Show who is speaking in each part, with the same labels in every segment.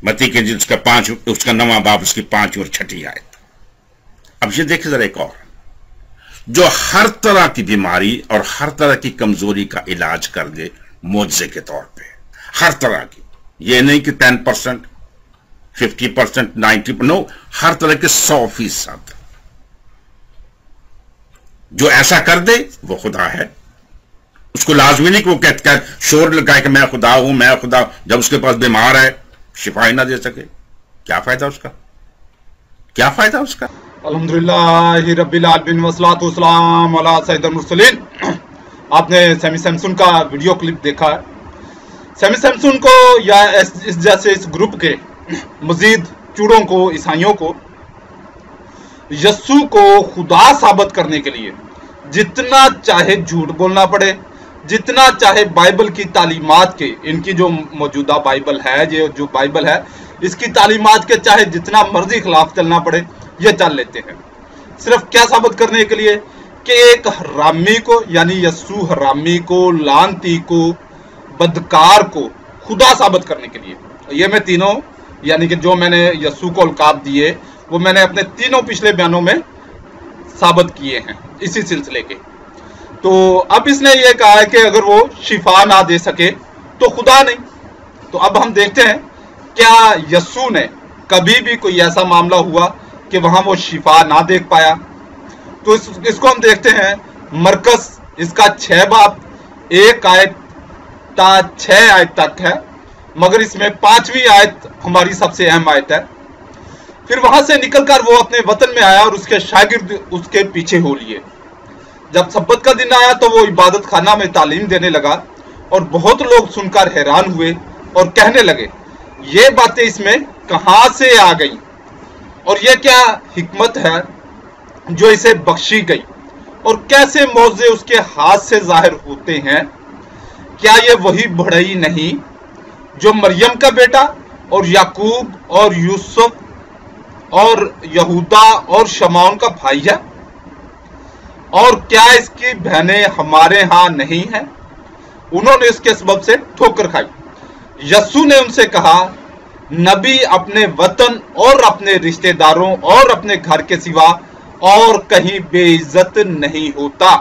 Speaker 1: मत्ती के इंजील उसका 5 उसका 9वां बाब उसकी 5 और 6 आयत। अब ये देखिए जरा एक और, जो हर तरह की बीमारी और हर तरह की कमजोरी का इलाज कर दे मुआवजे के तौर पे, हर तरह की, ये नहीं कि 10%, 50%, 90%, नो, हर तरह के 100%। जो ऐसा कर दे वो खुदा है। उसको लाजमी नहीं कि वो कहता शोर लगाए कि मैं खुदा हूं, मैं खुदा हूं, जब उसके पास बीमार है शिफा ही ना दे सके, क्या फायदा उसका, क्या फायदा उसका।
Speaker 2: अल्हम्दुलिल्लाह रब्बिल आलमीन वस्सलातु वस्सलाम अला सय्यिदिल मुरसलीन। आपने सैमी सैमसन का वीडियो क्लिप देखा है। सैमी सैमसन को या इस जैसे इस ग्रुप के मजीद चूड़ों को, ईसाइयों को यस्सु को खुदा साबित करने के लिए जितना चाहे झूठ बोलना पड़े, जितना चाहे बाइबल की तालीमात के, इनकी जो मौजूदा बाइबल है, जो बाइबल है, इसकी तालीमात के चाहे जितना मर्जी खिलाफ चलना पड़े, ये चल लेते हैं। सिर्फ क्या साबित करने के लिए कि एक हरामी को, यानी यस्सु हरामी को, लानती को, बदकार को खुदा साबित करने के लिए। ये मैं तीनों, यानी कि जो मैंने यस्सु को अलकाब दिए वो मैंने अपने तीनों पिछले बयानों में साबित किए हैं इसी सिलसिले के। तो अब इसने ये कहा है कि अगर वो शिफा ना दे सके तो खुदा नहीं। तो अब हम देखते हैं क्या यस्सु ने कभी भी कोई ऐसा मामला हुआ कि वहां वो शिफा ना देख पाया। तो इसको हम देखते हैं मरकस, इसका 6 बाब 1 आयत ता 6 आयत तक है, मगर इसमें 5वीं आयत हमारी सबसे अहम आयत है। फिर वहां से निकलकर वो अपने वतन में आया और उसके शागिर्द उसके पीछे हो लिए। जब सब्बत का दिन आया तो वो इबादत खाना में तालीम देने लगा और बहुत लोग सुनकर हैरान हुए और कहने लगे ये बातें इसमें कहां से आ गई और ये क्या हिकमत है जो इसे बख्शी गई, और कैसे मौजे उसके हाथ से जाहिर होते हैं। क्या ये वही बढ़ई नहीं जो मरियम का बेटा और याकूब और यूसुफ और यहूदा और शमौन का भाई है, और क्या इसकी बहनें हमारे यहां नहीं हैं। उन्होंने इसके सबब से ठोकर खाई। यस्सु ने उनसे कहा नबी अपने वतन और अपने रिश्तेदारों और अपने घर के सिवा और कहीं बेइज्जत नहीं होता।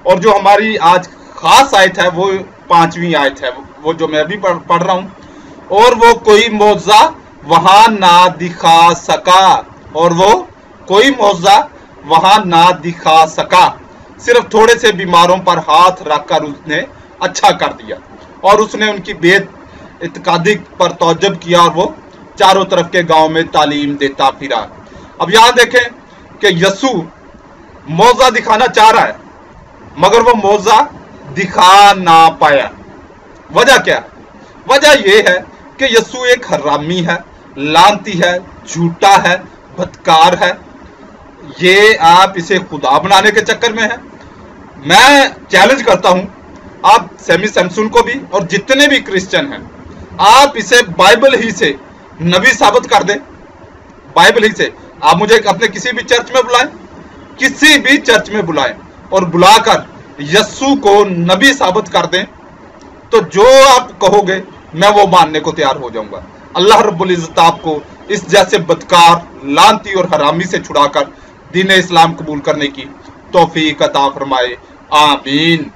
Speaker 2: और जो हमारी आज खास आयत है वो 5वीं आयत है, वो जो मैं अभी पढ़ रहा हूं। और वो कोई मौजा वहां ना दिखा सका, और वो कोई मौजा वहां ना दिखा सका, सिर्फ थोड़े से बीमारों पर हाथ रखकर उसने अच्छा कर दिया और उसने उनकी बेद इत्कादी पर तौजब किया और वो चारों तरफ के गांव में तालीम देता फिरा। अब यहां देखें कि यस्सु मौजा दिखाना चाह रहा है मगर वो मौजा दिखा ना पाया। वजह क्या? वजह यह है कि यस्सु एक हरामी है, लानती है, झूठा है, बदकार है। ये आप इसे खुदा बनाने के चक्कर में है। मैं चैलेंज करता हूं आप सैमी सैमसन को भी और जितने भी क्रिश्चियन हैं, आप इसे बाइबल ही से नबी साबित कर दें। बाइबल ही से आप मुझे अपने किसी भी चर्च में बुलाएं, किसी भी चर्च में बुलाएं और बुलाकर यस्सु को नबी साबित कर दें, तो जो आप कहोगे मैं वो मानने को तैयार हो जाऊंगा। अल्लाह रब्बुल इज्जत आपको इस जैसे बदकार, लानती और हरामी से छुड़ाकर दीन इस्लाम कबूल करने की तौफीक अता फरमाए। आमीन।